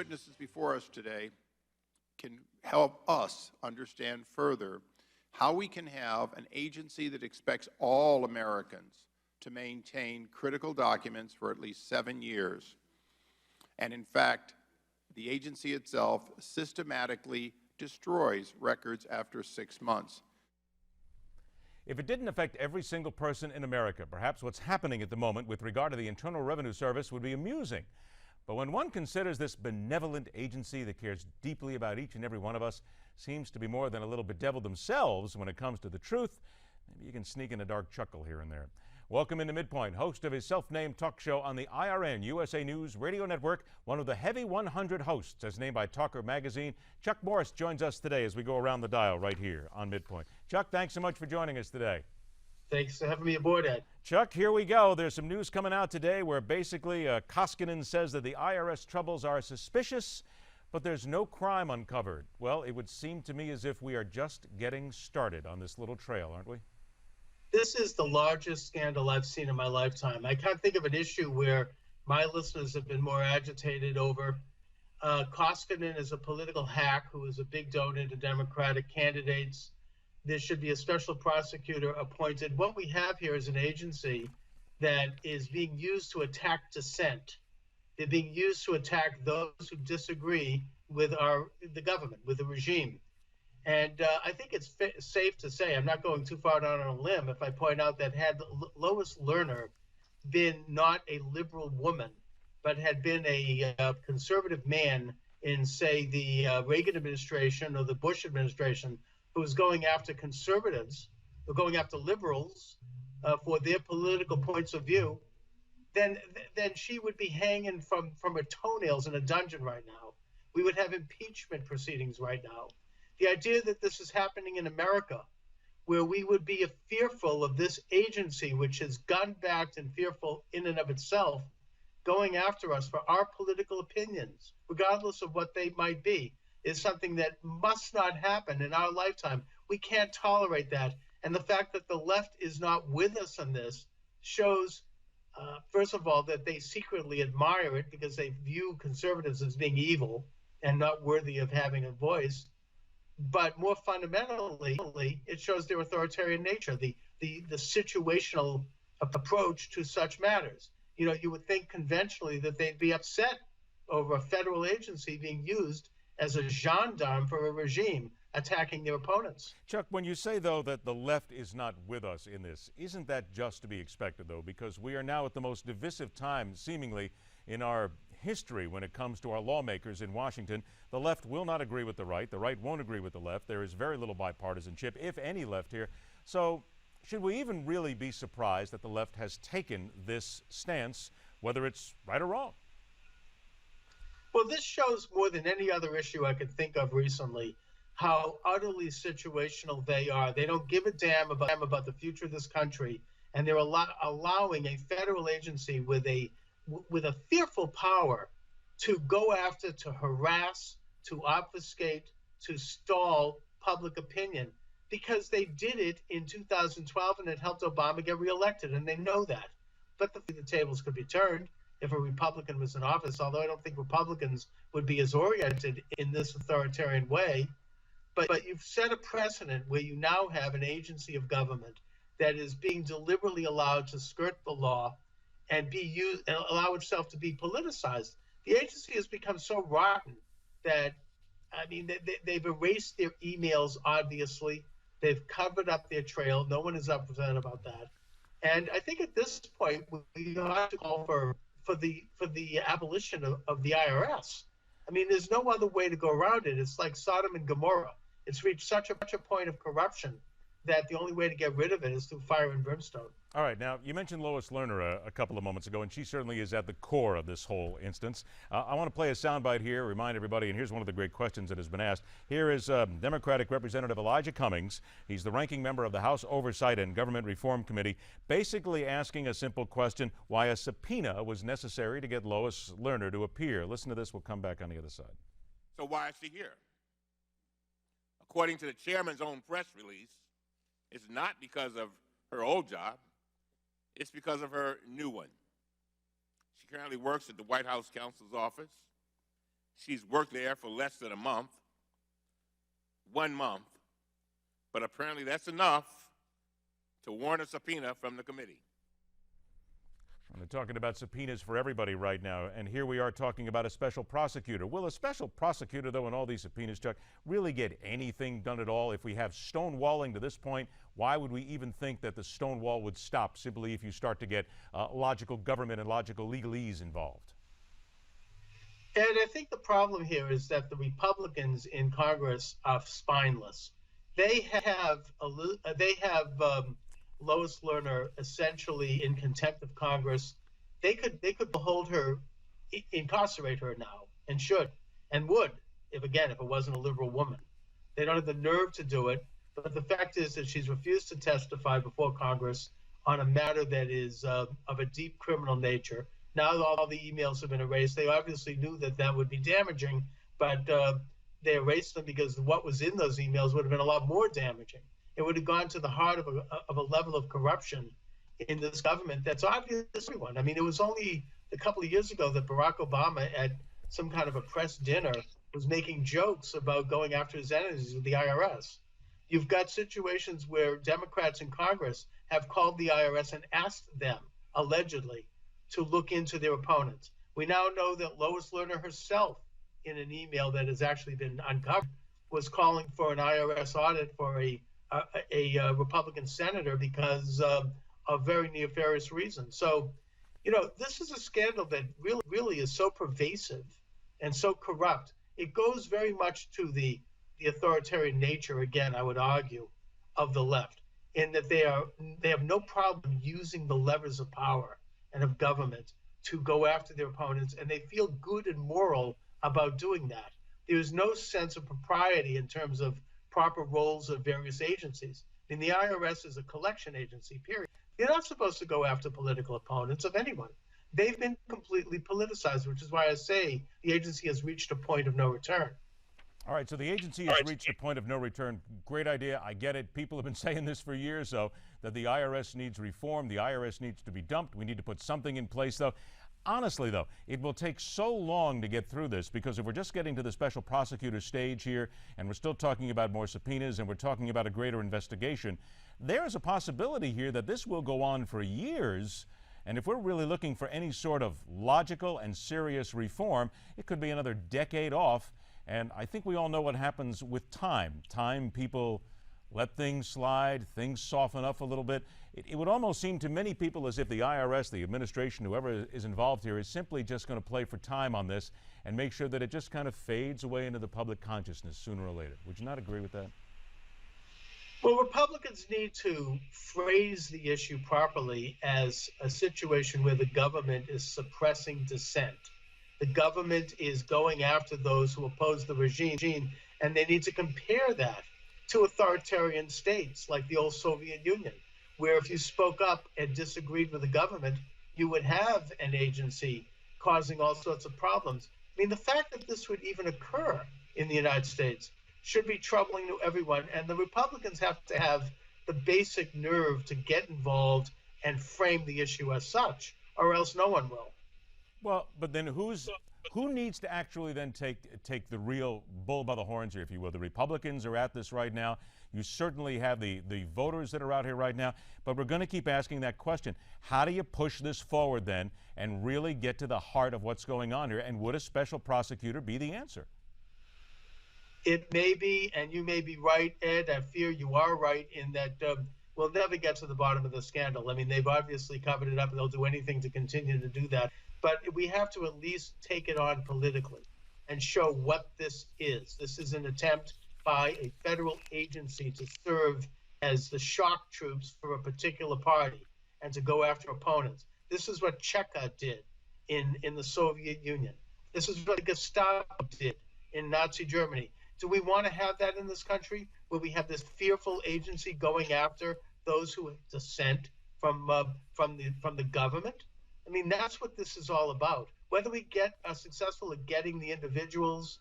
witnesses before us today can help us understand further how we can have an agency that expects all Americans to maintain critical documents for at least 7 years. And in fact, the agency itself systematically destroys records after 6 months. If it didn't affect every single person in America, perhaps what's happening at the moment with regard to the Internal Revenue Service would be amusing. But when one considers this benevolent agency that cares deeply about each and every one of us, seems to be more than a little bedeviled themselves when it comes to the truth, maybe you can sneak in a dark chuckle here and there. Welcome into Midpoint, host of his self-named talk show on the IRN USA News Radio Network, one of the heavy 100 hosts as named by Talker Magazine. Chuck Morse joins us today as we go around the dial right here on Midpoint. Chuck, thanks so much for joining us today. Thanks for having me aboard, Ed. Chuck, here we go. There's some news coming out today where basically Koskinen says that the IRS troubles are suspicious, but there's no crime uncovered. Well, it would seem to me as if we are just getting started on this little trail, aren't we? This is the largest scandal I've seen in my lifetime. I can't think of an issue where my listeners have been more agitated over. Koskinen is a political hack who is a big donor to Democratic candidates. There should be a special prosecutor appointed. What we have here is an agency that is being used to attack dissent. They're being used to attack those who disagree with the government, with the regime. And I think it's safe to say, I'm not going too far down on a limb if I point out that had Lois Lerner been not a liberal woman, but had been a conservative man in, say, the Reagan administration or the Bush administration, who was going after conservatives, or going after liberals for their political points of view, then she would be hanging from her toenails in a dungeon right now. We would have impeachment proceedings right now. The idea that this is happening in America, where we would be fearful of this agency, which is gun-backed and fearful in and of itself, going after us for our political opinions, regardless of what they might be, is something that must not happen in our lifetime. We can't tolerate that. And the fact that the left is not with us on this shows, first of all, that they secretly admire it because they view conservatives as being evil and not worthy of having a voice. But more fundamentally, it shows their authoritarian nature, the situational approach to such matters. You know, you would think conventionally that they'd be upset over a federal agency being used as a gendarme for a regime attacking their opponents. Chuck, when you say, though, that the left is not with us in this, isn't that just to be expected, though? Because we are now at the most divisive time, seemingly, in our history when it comes to our lawmakers in Washington. The left will not agree with the right won't agree with the left. There is very little bipartisanship, if any, left here. So should we even really be surprised that the left has taken this stance, whether it's right or wrong? Well, this shows more than any other issue I could think of recently how utterly situational they are. They don't give a damn about the future of this country, and they're allowing a federal agency with a fearful power to go after, to harass, to obfuscate, to stall public opinion, because they did it in 2012 and it helped Obama get reelected, and they know that. But the tables could be turned if a Republican was in office, although I don't think Republicans would be as oriented in this authoritarian way. But you've set a precedent where you now have an agency of government that is being deliberately allowed to skirt the law and be used and allow itself to be politicized. The agency has become so rotten that, I mean, they've erased their emails, obviously. They've covered up their trail. No one is upset about that. And I think at this point, we have to call for the abolition of the IRS. I mean, there's no other way to go around it. It's like Sodom and Gomorrah. It's reached such a point of corruption that the only way to get rid of it is through fire and brimstone. All right, now, you mentioned Lois Lerner a couple of moments ago, and she certainly is at the core of this whole instance. I want to play a soundbite here, remind everybody, and here's one of the great questions that has been asked. Here is Democratic Representative Elijah Cummings. He's the ranking member of the House Oversight and Government Reform Committee, basically asking a simple question, why a subpoena was necessary to get Lois Lerner to appear. Listen to this. We'll come back on the other side. So why is she here? According to the chairman's own press release, it's not because of her old job. It's because of her new one. She currently works at the White House counsel's office. She's worked there for less than a month, 1 month, but apparently that's enough to warrant a subpoena from the committee. And they're talking about subpoenas for everybody right now, and here we are talking about a special prosecutor. Will a special prosecutor, though, in all these subpoenas, Chuck, really get anything done at all? If we have stonewalling to this point, why would we even think that the stonewall would stop simply if you start to get logical government and logical legalese involved? And I think the problem here is that the Republicans in Congress are spineless. They have Lois Lerner essentially in contempt of Congress. They could hold her, incarcerate her now, and should and would if it wasn't a liberal woman. They don't have the nerve to do it. But the fact is that she's refused to testify before Congress on a matter that is of a deep criminal nature. Now all the emails have been erased. They obviously knew that that would be damaging, but they erased them because what was in those emails would have been a lot more damaging. It would have gone to the heart of a level of corruption in this government that's obvious to everyone. I mean, it was only a couple of years ago that Barack Obama at some kind of a press dinner was making jokes about going after his enemies with the IRS. You've got situations where Democrats in Congress have called the IRS and asked them, allegedly, to look into their opponents. We now know that Lois Lerner herself, in an email that has actually been uncovered, was calling for an IRS audit for a Republican senator because of very nefarious reasons. So, this is a scandal that really is so pervasive and so corrupt. It goes very much to the authoritarian nature, again, I would argue, of the left, in that they have no problem using the levers of power and of government to go after their opponents, and they feel good and moral about doing that. There's no sense of propriety in terms of proper roles of various agencies. I mean, the IRS is a collection agency, period. They're not supposed to go after political opponents of anyone. They've been completely politicized, which is why I say the agency has reached a point of no return. All right, so the agency has reached a point of no return. Great idea. I get it. People have been saying this for years, though, that the IRS needs reform. The IRS needs to be dumped. We need to put something in place, though. Honestly, though, it will take so long to get through this because if we're just getting to the special prosecutor stage here and we're still talking about more subpoenas and we're talking about a greater investigation, there is a possibility here that this will go on for years. And if we're really looking for any sort of logical and serious reform, it could be another decade off. And I think we all know what happens with time. People let things slide, things soften up a little bit. It would almost seem to many people as if the IRS, the administration, whoever is involved here, is simply just going to play for time on this and make sure that it just kind of fades away into the public consciousness sooner or later. Would you not agree with that? Well, Republicans need to phrase the issue properly as a situation where the government is suppressing dissent. The government is going after those who oppose the regime, and they need to compare that to authoritarian states like the old Soviet Union, where if you spoke up and disagreed with the government, you would have an agency causing all sorts of problems. I mean, the fact that this would even occur in the United States should be troubling to everyone, and the Republicans have to have the basic nerve to get involved and frame the issue as such, or else no one will. Well, but then who needs to actually then take the real bull by the horns here, if you will? The Republicans are at this right now. You certainly have the voters that are out here right now. But we're going to keep asking that question. How do you push this forward then and really get to the heart of what's going on here? And would a special prosecutor be the answer? It may be, and you may be right, Ed. I fear you are right in that we'll never get to the bottom of the scandal. I mean, they've obviously covered it up, and they'll do anything to continue to do that. But we have to at least take it on politically and show what this is. This is an attempt by a federal agency to serve as the shock troops for a particular party and to go after opponents. This is what Cheka did in the Soviet Union. This is what the Gestapo did in Nazi Germany. Do we want to have that in this country, where we have this fearful agency going after those who dissent from the government? I mean, that's what this is all about. Whether we are successful at getting the individuals,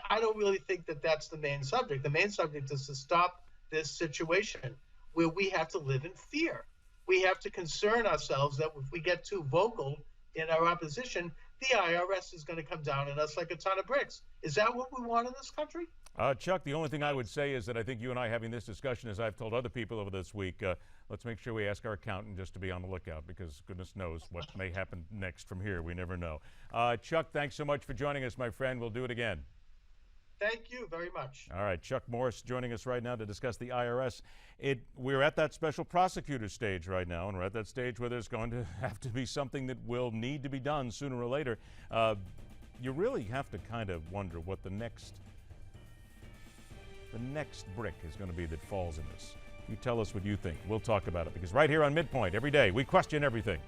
I don't really think that that's the main subject. The main subject is to stop this situation where we have to live in fear. We have to concern ourselves that if we get too vocal in our opposition, the IRS is going to come down on us like a ton of bricks. Is that what we want in this country? Chuck, the only thing I would say is that I think you and I having this discussion, as I've told other people over this week, let's make sure we ask our accountant just to be on the lookout, because goodness knows what may happen next from here. We never know. Chuck, thanks so much for joining us, my friend. We'll do it again. Thank you very much. All right, Chuck Morse joining us right now to discuss the IRS. We're at that special prosecutor stage right now, and we're at that stage where there's going to have to be something that will need to be done sooner or later. You really have to kind of wonder what the next brick is going to be that falls in this. You tell us what you think. We'll talk about it, because right here on Midpoint, every day, we question everything.